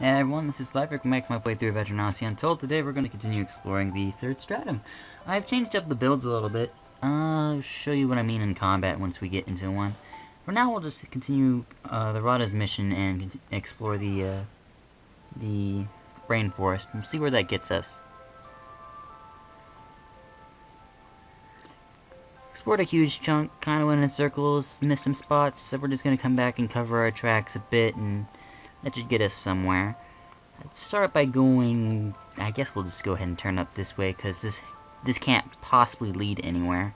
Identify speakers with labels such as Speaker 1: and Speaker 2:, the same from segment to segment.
Speaker 1: Hey everyone, this is Slifer. Making my way through Veteranasi Untold. Today we're going to continue exploring the third stratum. I've changed up the builds a little bit. I'll show you what I mean in combat once we get into one. For now, we'll just continue the Rada's mission and explore the rainforest and see where that gets us. Explored a huge chunk, kind of went in circles, missed some spots, so we're just going to come back and cover our tracks a bit, and that should get us somewhere. Let's start by going... I guess we'll just go ahead and turn up this way, because this can't possibly lead anywhere.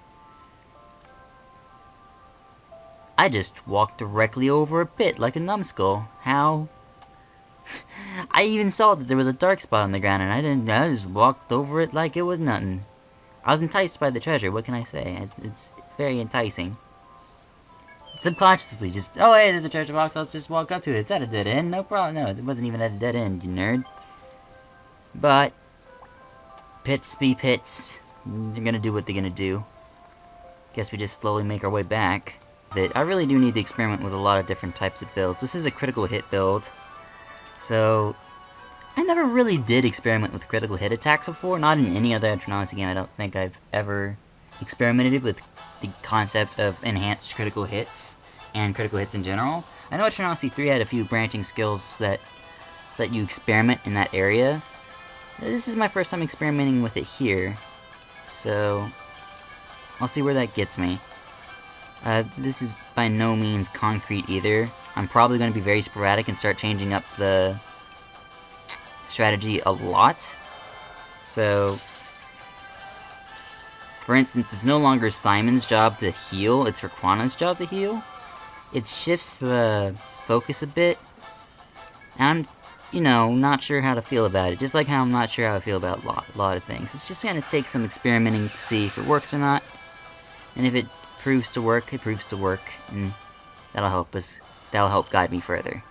Speaker 1: I just walked directly over a pit like a numbskull. How? I even saw that there was a dark spot on the ground, and I just walked over it like it was nothing. I was enticed by the treasure, what can I say? It's very enticing. Subconsciously, just, oh hey, there's a treasure box, let's just walk up to it. It's at a dead end, no problem. No, it wasn't even at a dead end, you nerd. But, pits be pits. They're gonna do what they're gonna do. Guess we just slowly make our way back. I really do need to experiment with a lot of different types of builds. This is a critical hit build. So, I never really did experiment with critical hit attacks before. Not in any other Eternality game. I don't think I've ever experimented with the concept of enhanced critical hits and critical hits in general. I know Eternality 3 had a few branching skills that let you experiment in that area. This is my first time experimenting with it here, so I'll see where that gets me. This is by no means concrete either. I'm probably going to be very sporadic and start changing up the strategy a lot. So, for instance, it's no longer Simon's job to heal, it's Raquana's job to heal. It shifts the focus a bit. And I'm, you know, not sure how to feel about it. Just like how I'm not sure how I feel about a lot of things. It's just gonna take some experimenting to see if it works or not. And if it proves to work, it proves to work. And that'll help guide me further.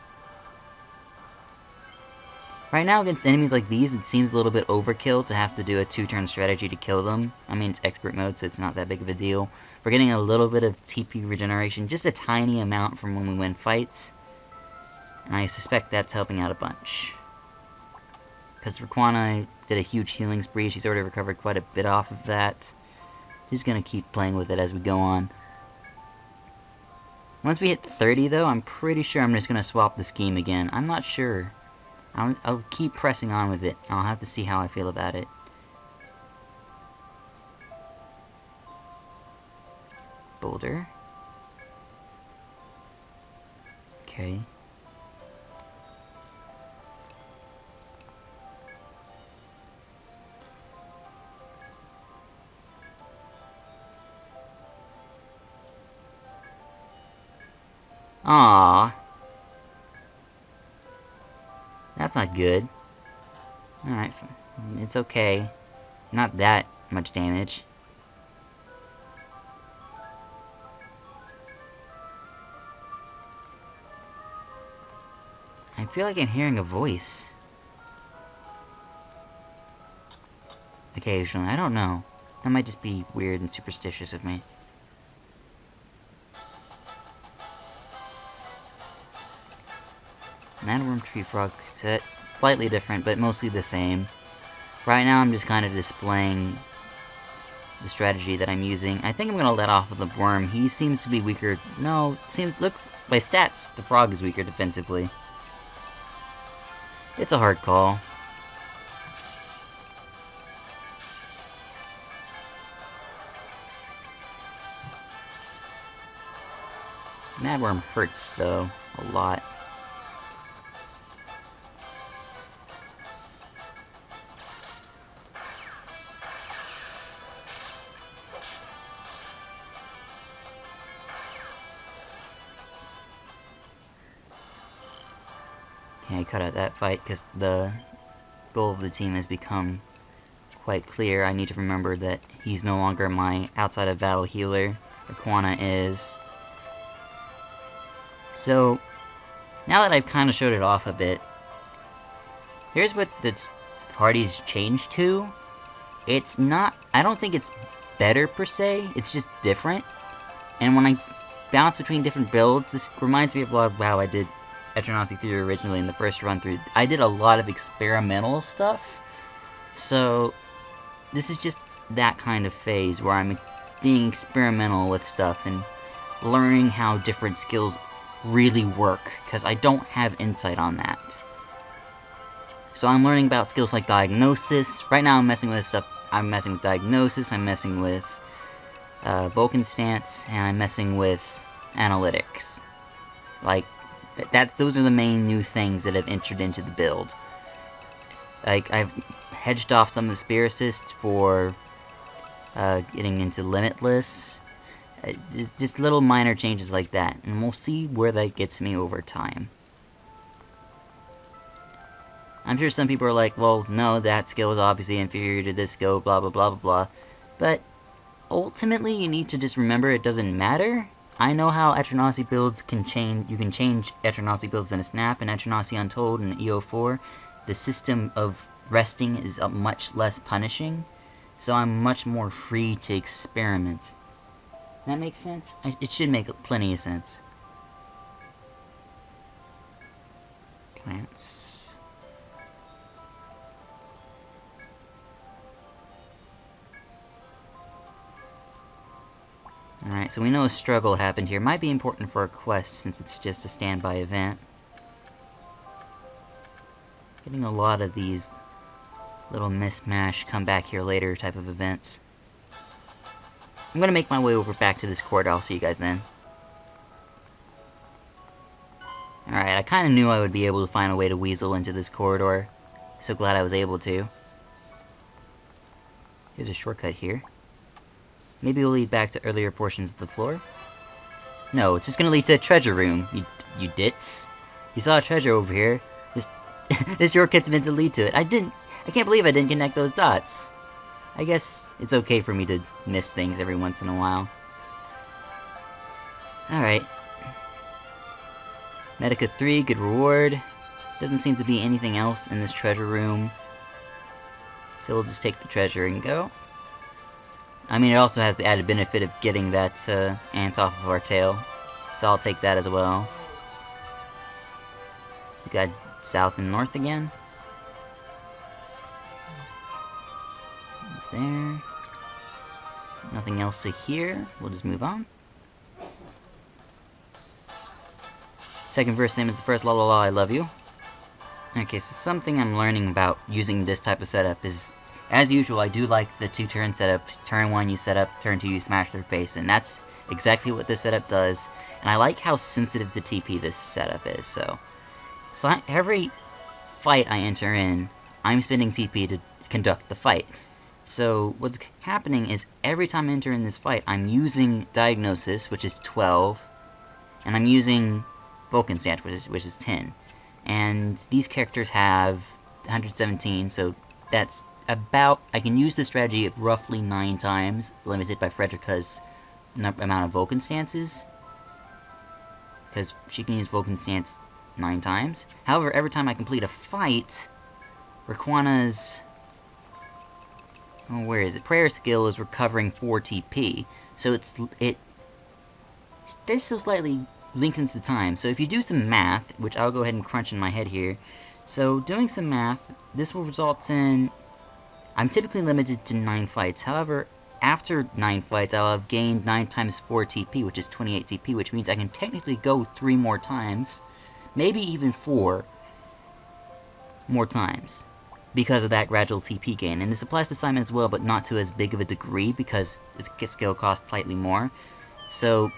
Speaker 1: Right now, against enemies like these, it seems a little bit overkill to have to do a 2-turn strategy to kill them. I mean, it's expert mode, so it's not that big of a deal. We're getting a little bit of TP regeneration, just a tiny amount from when we win fights. And I suspect that's helping out a bunch. Because Raquana did a huge healing spree, she's already recovered quite a bit off of that. She's gonna keep playing with it as we go on. Once we hit 30, though, I'm pretty sure I'm just gonna swap the scheme again. I'm not sure. I'll keep pressing on with it. I'll have to see how I feel about it. Boulder. Okay. Aww. That's not good. Alright, it's okay. Not that much damage. I feel like I'm hearing a voice. Occasionally, I don't know. That might just be weird and superstitious of me. Madworm Tree Frog set. Slightly different, but mostly the same. Right now I'm just kind of displaying the strategy that I'm using. I think I'm gonna let off of the worm. He seems to be weaker. No, looks by stats, the frog is weaker defensively. It's a hard call. Madworm hurts though, a lot. I cut out that fight because the goal of the team has become quite clear. I need to remember that he's no longer my outside of battle healer. Raquana is. So, now that I've kind of showed it off a bit, here's what this party's changed to. It's not, I don't think it's better per se, it's just different. And when I bounce between different builds, this reminds me of a lot of how I did Eternauty 3 originally in the first run through, I did a lot of experimental stuff. So, this is just that kind of phase where I'm being experimental with stuff and learning how different skills really work, because I don't have insight on that. So I'm learning about skills like Diagnosis. Right now I'm messing with stuff. I'm messing with Diagnosis, I'm messing with Vulcan Stance, and I'm messing with Analytics. Like, those are the main new things that I've entered into the build. Like, I've hedged off some of the Spear Assist for getting into Limitless. Just little minor changes like that, and we'll see where that gets me over time. I'm sure some people are like, well, no, that skill is obviously inferior to this skill, blah blah blah blah blah. But ultimately, you need to just remember it doesn't matter. I know how Eternauty builds can change. You can change Eternauty builds in a snap, and Eternauty Untold and EO4. The system of resting is much less punishing, so I'm much more free to experiment. That makes sense? It should make plenty of sense. Plants. Alright, so we know a struggle happened here. Might be important for a quest since it's just a standby event. Getting a lot of these little mismatch, come back here later type of events. I'm gonna make my way over back to this corridor. I'll see you guys then. Alright, I kinda knew I would be able to find a way to weasel into this corridor. So glad I was able to. Here's a shortcut here. Maybe it'll lead back to earlier portions of the floor. No, it's just gonna lead to a treasure room, you ditz. You saw a treasure over here. This shortcut's meant to lead to it. I can't believe I didn't connect those dots. I guess it's okay for me to miss things every once in a while. Alright. Medica 3, good reward. Doesn't seem to be anything else in this treasure room. So we'll just take the treasure and go. I mean, it also has the added benefit of getting that ant off of our tail. So I'll take that as well. We got south and north again. There. Nothing else to hear. We'll just move on. Second verse, same as the first, la la la, I love you. Okay, so something I'm learning about using this type of setup is, as usual, I do like the 2-turn setup. Turn 1 you set up, turn 2 you smash their face, and that's exactly what this setup does. And I like how sensitive to TP this setup is, so every fight I enter in, I'm spending TP to conduct the fight. So what's happening is every time I enter in this fight, I'm using Diagnosis, which is 12, and I'm using Vulcan Stance, which is 10. And these characters have 117, so that's about... I can use this strategy of roughly 9 times, limited by Frederica's amount of Vulcan Stances. Because she can use Vulcan Stance 9 times. However, every time I complete a fight, Raquana's... oh, where is it? Prayer skill is recovering 4 TP. So this so slightly lengthens the time. So if you do some math, which I'll go ahead and crunch in my head here. So doing some math, this will result in... I'm typically limited to 9 fights. However, after 9 fights, I'll have gained 9 times 4 TP, which is 28 TP, which means I can technically go 3 more times. Maybe even 4 more times, because of that gradual TP gain. And this applies to Simon as well, but not to as big of a degree, because the skill costs slightly more. So,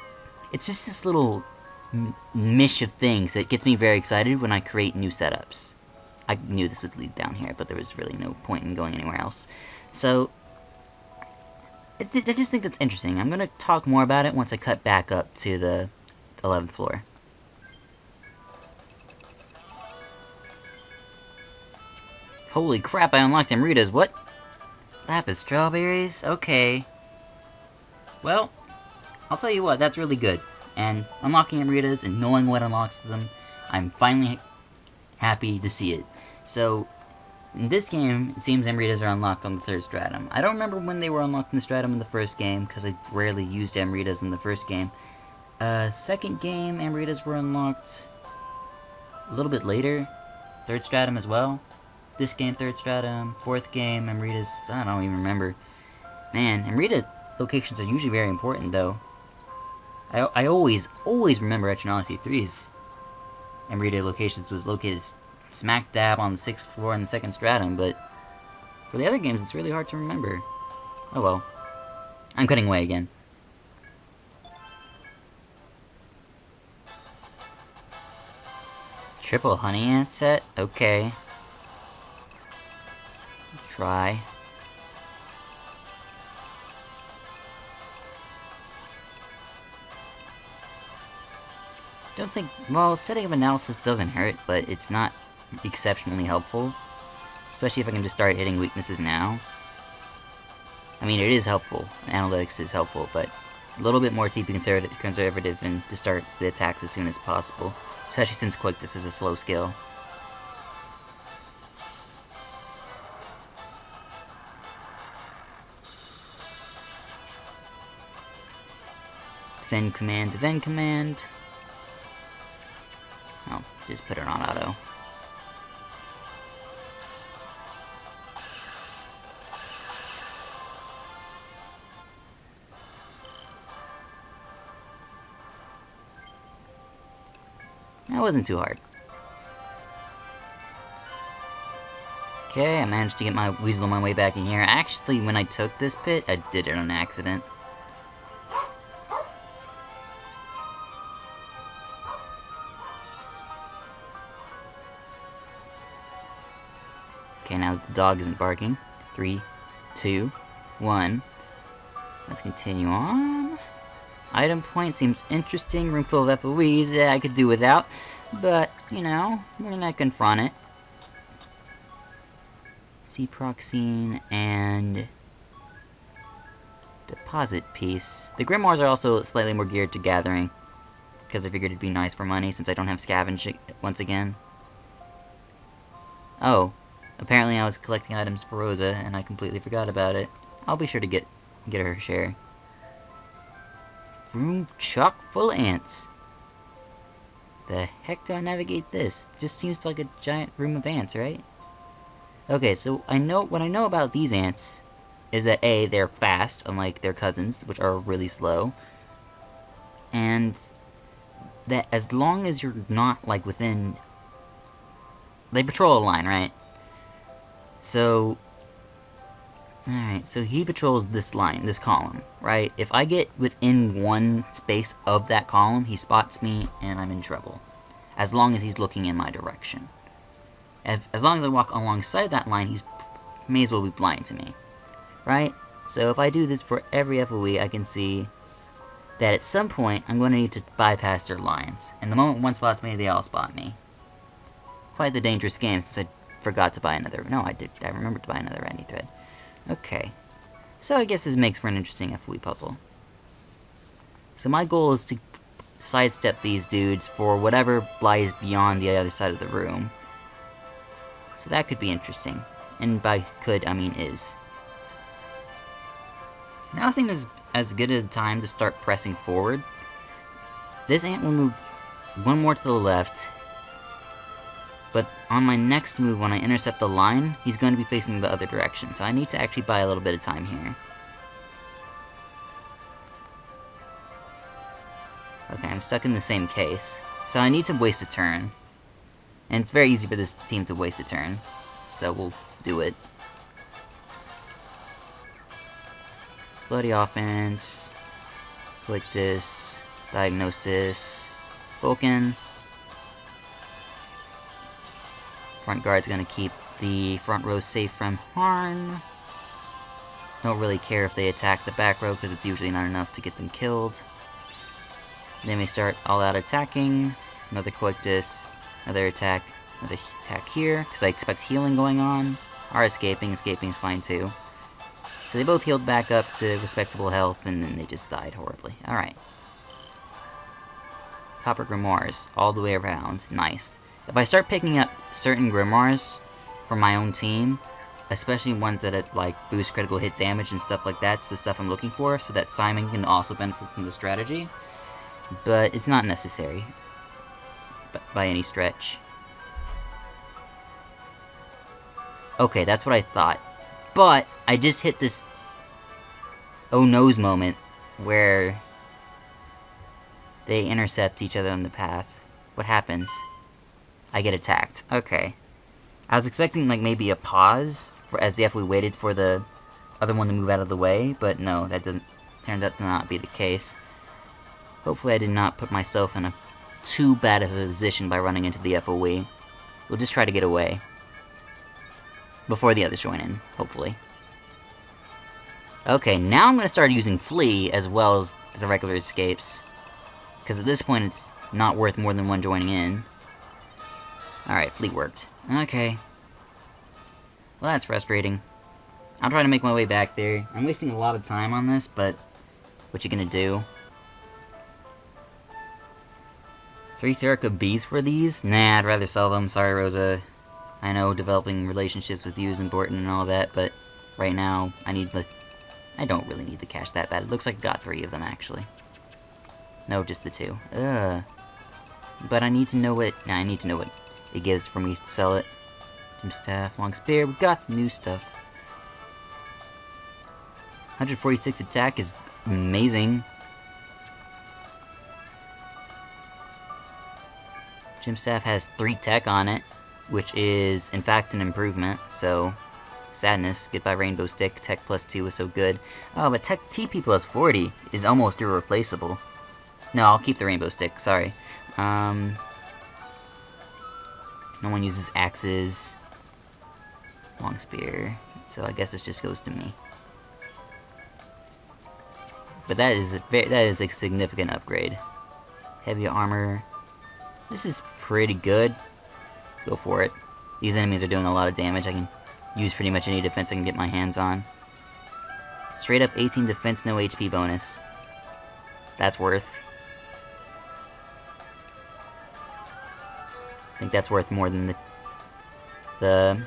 Speaker 1: it's just this little mish of things that gets me very excited when I create new setups. I knew this would lead down here, but there was really no point in going anywhere else. So, I just think that's interesting. I'm gonna talk more about it once I cut back up to the 11th floor. Holy crap, I unlocked Amritas, what? Lapis strawberries? Okay. Well, I'll tell you what, that's really good. And unlocking Amritas and knowing what unlocks them, I'm finally happy to see it. So, in this game, it seems Amritas are unlocked on the 3rd stratum. I don't remember when they were unlocked in the stratum in the 1st game, because I rarely used Amritas in the 1st game. 2nd game, Amritas were unlocked... a little bit later, 3rd stratum as well. This game, 3rd stratum. 4th game, Amrita's, I don't even remember. Man, Amrita locations are usually very important, though. I always remember Echelon 3's Amrita locations was located smack dab on the 6th floor in the 2nd stratum, but for the other games, it's really hard to remember. Oh well. I'm cutting away again. Triple honey ant set? Okay. Try. Don't think... Well, setting up analysis doesn't hurt, but it's not exceptionally helpful. Especially if I can just start hitting weaknesses now. I mean, it is helpful. Analytics is helpful, but a little bit more TP conservative and to start the attacks as soon as possible. Especially since Quickness is a slow skill. Defend command, defend command. I'll just put it on auto. That wasn't too hard. Okay, I managed to get my weasel my way back in here. Actually, when I took this pit, I did it on accident. Okay, now the dog isn't barking. 3, 2, 1. Let's continue on. Item point seems interesting. Room full of FOEs. Yeah, I could do without. But, you know, we're gonna confront it. C-Proxine and... deposit piece. The Grimoires are also slightly more geared to gathering. Because I figured it'd be nice for money since I don't have scavenge once again. Oh. Apparently I was collecting items for Rosa and I completely forgot about it. I'll be sure to get her share. Room chock full of ants. The heck do I navigate this? Just seems like a giant room of ants, right? Okay, so what I know about these ants is that A, they're fast, unlike their cousins, which are really slow. And that as long as you're not, like, within... They patrol a line, right? So... Alright, so he patrols this line, this column, right? If I get within one space of that column, he spots me, and I'm in trouble. As long as he's looking in my direction. As long as I walk alongside that line, he's may as well be blind to me. Right? So if I do this for every FOE, I can see that at some point, I'm going to need to bypass their lines. And the moment one spots me, they all spot me. Quite the dangerous game, since I forgot to buy another... No, I did. I remembered to buy another Randy Thread. Okay. So I guess this makes for an interesting FOE puzzle. So my goal is to sidestep these dudes for whatever lies beyond the other side of the room. So that could be interesting. And by could, I mean is. Now seems as good a time to start pressing forward. This ant will move one more to the left. But on my next move, when I intercept the line, he's going to be facing the other direction. So I need to actually buy a little bit of time here. Okay, I'm stuck in the same case. So I need to waste a turn. And it's very easy for this team to waste a turn. So we'll do it. Bloody offense. Like this. Diagnosis. Vulcan. Front guard's gonna keep the front row safe from harm. Don't really care if they attack the back row because it's usually not enough to get them killed. Then we start all out attacking. Another Coictus. Another attack here because I expect healing going on. Are escaping. Escaping's fine too. So they both healed back up to respectable health and then they just died horribly. Alright. Copper Grimoires all the way around. Nice. If I start picking up certain Grimoires for my own team, especially ones that like boost critical hit damage and stuff like that, it's the stuff I'm looking for, so that Simon can also benefit from the strategy. But it's not necessary by any stretch. Okay, that's what I thought. But, I just hit this oh no's moment where they intercept each other on the path. What happens? I get attacked. Okay. I was expecting, like, maybe a pause as the FOE waited for the other one to move out of the way, but no, that doesn't... turns out to not be the case. Hopefully I did not put myself in a too bad of a position by running into the FOE. We'll just try to get away. Before the others join in, hopefully. Okay, now I'm gonna start using Flee as well as the regular escapes. Because at this point it's not worth more than one joining in. Alright, Flee worked. Okay. Well, that's frustrating. I'll try to make my way back there. I'm wasting a lot of time on this, but... what you gonna do? 3 Therica Bs for these? Nah, I'd rather sell them. Sorry, Rosa. I know developing relationships with you is important and all that, but... right now, I don't really need the cash that bad. It looks like I got 3 of them, actually. No, just the 2. Ugh. But I need to know what... nah, I need to know what it gives for me to sell it. Some staff, long spear. We got some new stuff. 146 attack is amazing. Gym staff has 3 tech on it, which is in fact an improvement, so sadness. Goodbye Rainbow Stick, tech plus 2 was so good. Oh, but tech TP plus 40 is almost irreplaceable. No, I'll keep the Rainbow Stick, sorry. No one uses axes. Long spear, so I guess this just goes to me. But that is a significant upgrade. Heavy armor. This is pretty good. Go for it. These enemies are doing a lot of damage. I can use pretty much any defense I can get my hands on. Straight up 18 defense, no HP bonus. That's worth. I think that's worth more than the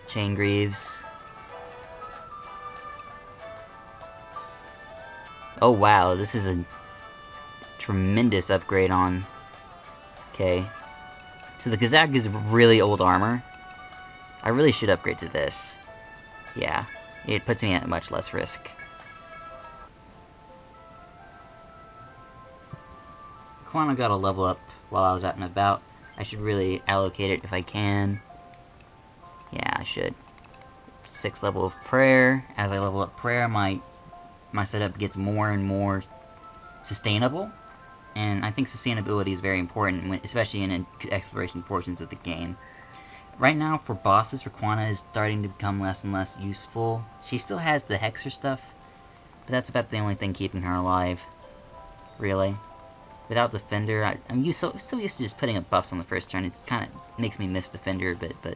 Speaker 1: Chain Greaves. Oh wow, this is a tremendous upgrade on... okay. So the Kazak is really old armor. I really should upgrade to this. Yeah, it puts me at much less risk. Quana got a level up while I was out and about. I should really allocate it if I can. Yeah, I should. 6th level of prayer. As I level up prayer, my setup gets more and more sustainable. And I think sustainability is very important, especially in exploration portions of the game. Right now, for bosses, Raquana is starting to become less and less useful. She still has the Hexer stuff, but that's about the only thing keeping her alive. Really. Without Defender, I'm so used to just putting up buffs on the first turn, it kind of makes me miss Defender a bit, but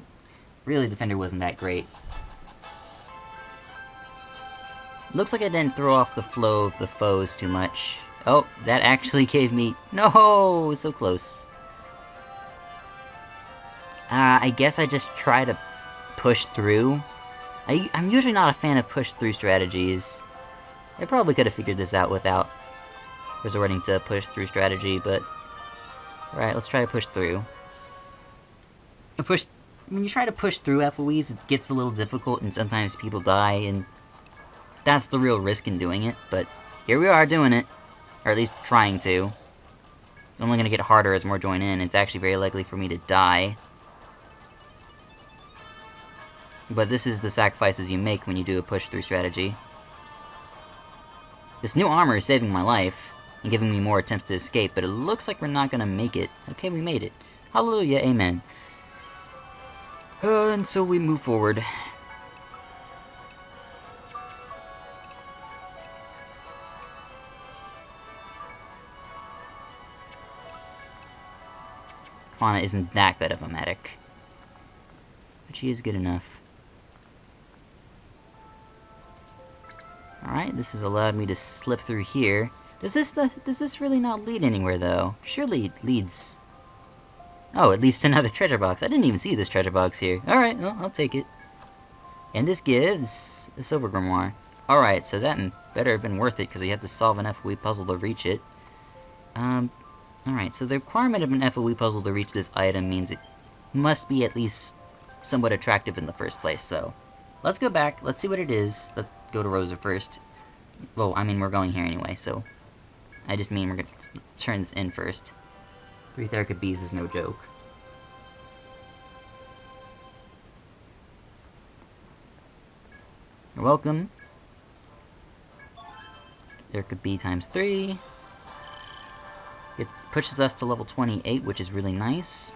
Speaker 1: really Defender wasn't that great. Looks like I didn't throw off the flow of the foes too much. Oh, that actually gave me... no! So close. I guess I just try to push through. I'm usually not a fan of push-through strategies. I probably could have figured this out without resorting to a push-through strategy, but... alright, let's try to push through. When you try to push through FOEs, it gets a little difficult, and sometimes people die, and... that's the real risk in doing it, but here we are doing it. Or at least trying to. It's only gonna get harder as more join in. It's actually very likely for me to die. But this is the sacrifices you make when you do a push-through strategy. This new armor is saving my life, and giving me more attempts to escape, but it looks like we're not gonna make it. Okay, we made it. Hallelujah, amen. And so we move forward. Fauna isn't that good of a medic. But she is good enough. Alright, this has allowed me to slip through here. Does this really not lead anywhere, though? Surely it leads... oh, it leads to another treasure box. I didn't even see this treasure box here. Alright, well, I'll take it. And this gives... a silver grimoire. Alright, so that better have been worth it, because we had to solve an FOE puzzle to reach it. Alright, so the requirement of an FOE puzzle to reach this item means it must be at least somewhat attractive in the first place, so... Let's go back, let's see what it is. Let's go to Rosa first. Well, I mean, we're going here anyway, so... I just mean we're gonna turn this in first. 3 Therica Bees is no joke. You're welcome. Therica Bee times 3. It pushes us to level 28, which is really nice.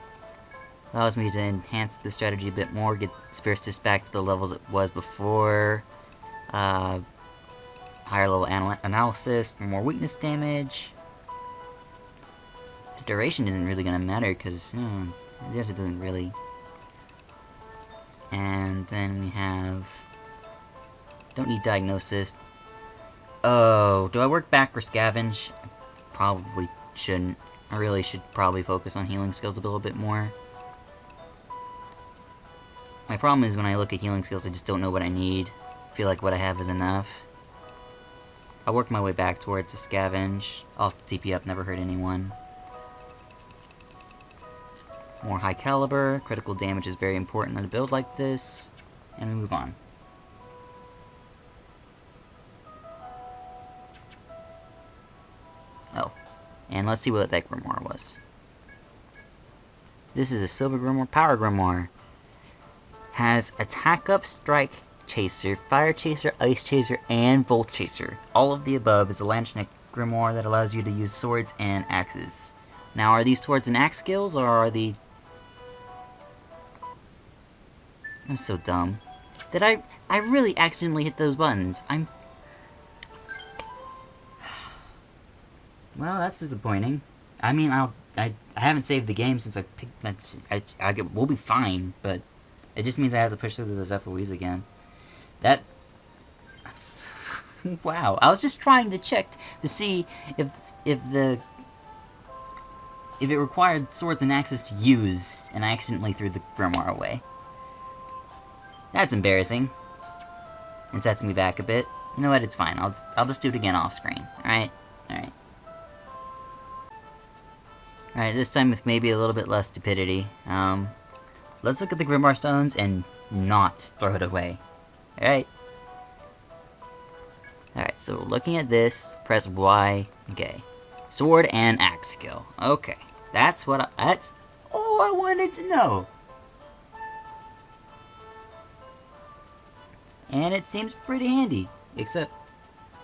Speaker 1: Allows me to enhance the strategy a bit more, get Spear Assist back to the levels it was before. Higher level analysis for more weakness damage. The duration isn't really gonna matter, because, I guess it doesn't really. And then we have... Don't need Diagnosis. Oh, do I work back for Scavenge? Probably shouldn't. I really should probably focus on healing skills a little bit more. My problem is when I look at healing skills, I just don't know what I need. I feel like what I have is enough. I'll work my way back towards the Scavenge. Also, TP up, never hurt anyone. More high caliber. Critical damage is very important on a build like this. And we move on. Oh. And let's see what that Grimoire was. This is a Silver Grimoire, Power Grimoire. Has Attack Up, Strike Chaser, Fire Chaser, Ice Chaser, and Volt Chaser. All of the above is a Lanchnik Grimoire that allows you to use swords and axes. Now, are these swords and axe skills, or are the... I'm so dumb. Did I really accidentally hit those buttons? Well, that's disappointing. I mean, I haven't saved the game since I picked that... we'll be fine, but... It just means I have to push through those FOEs again. That... Wow. I was just trying to check to see if it required swords and axes to use, and I accidentally threw the Grimoire away. That's embarrassing. It sets me back a bit. You know what? It's fine. I'll just do it again off screen. Alright? Alright. Alright, this time with maybe a little bit less stupidity. Let's look at the Grimoire Stones and not throw it away. Alright? Alright, so looking at this, press Y, okay. Sword and axe skill. Okay. That's all I wanted to know. And it seems pretty handy. Except,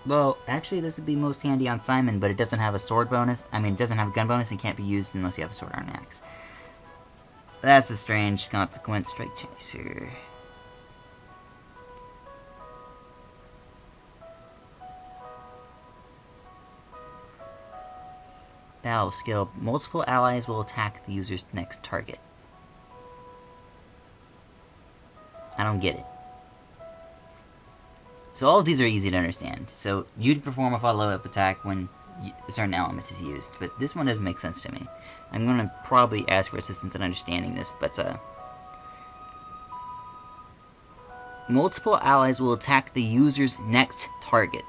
Speaker 1: well, actually this would be most handy on Simon, but it doesn't have a sword bonus. I mean, it doesn't have a gun bonus and can't be used unless you have a sword or an axe. That's a strange consequence. Strike Chaser. Battle skill. Multiple allies will attack the user's next target. I don't get it. So all of these are easy to understand. So you'd perform a follow-up attack when a certain element is used, but this one doesn't make sense to me. I'm gonna probably ask for assistance in understanding this, but multiple allies will attack the user's next target.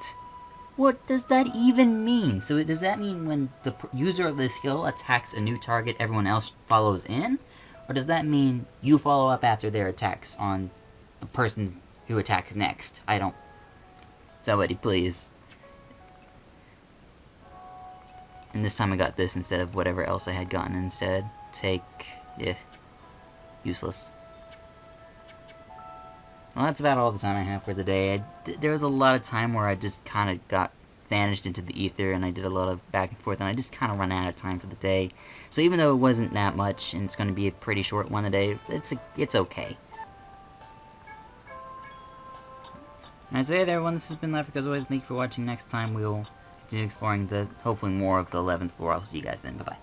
Speaker 1: What does that even mean? So does that mean when the user of the skill attacks a new target, everyone else follows in? Or does that mean you follow up after their attacks on the person who attacks next? I don't... Somebody please. And this time I got this instead of whatever else I had gotten instead. Useless. Well, that's about all the time I have for the day. There was a lot of time where I just kind of got vanished into the ether, and I did a lot of back and forth, and I just kind of ran out of time for the day. So even though it wasn't that much, and it's going to be a pretty short one today, it's okay. Alright, so hey there everyone, this has been Life as always. Thank you for watching. Next time we'll continue exploring hopefully more of the 11th floor. I'll see you guys then. Bye-bye.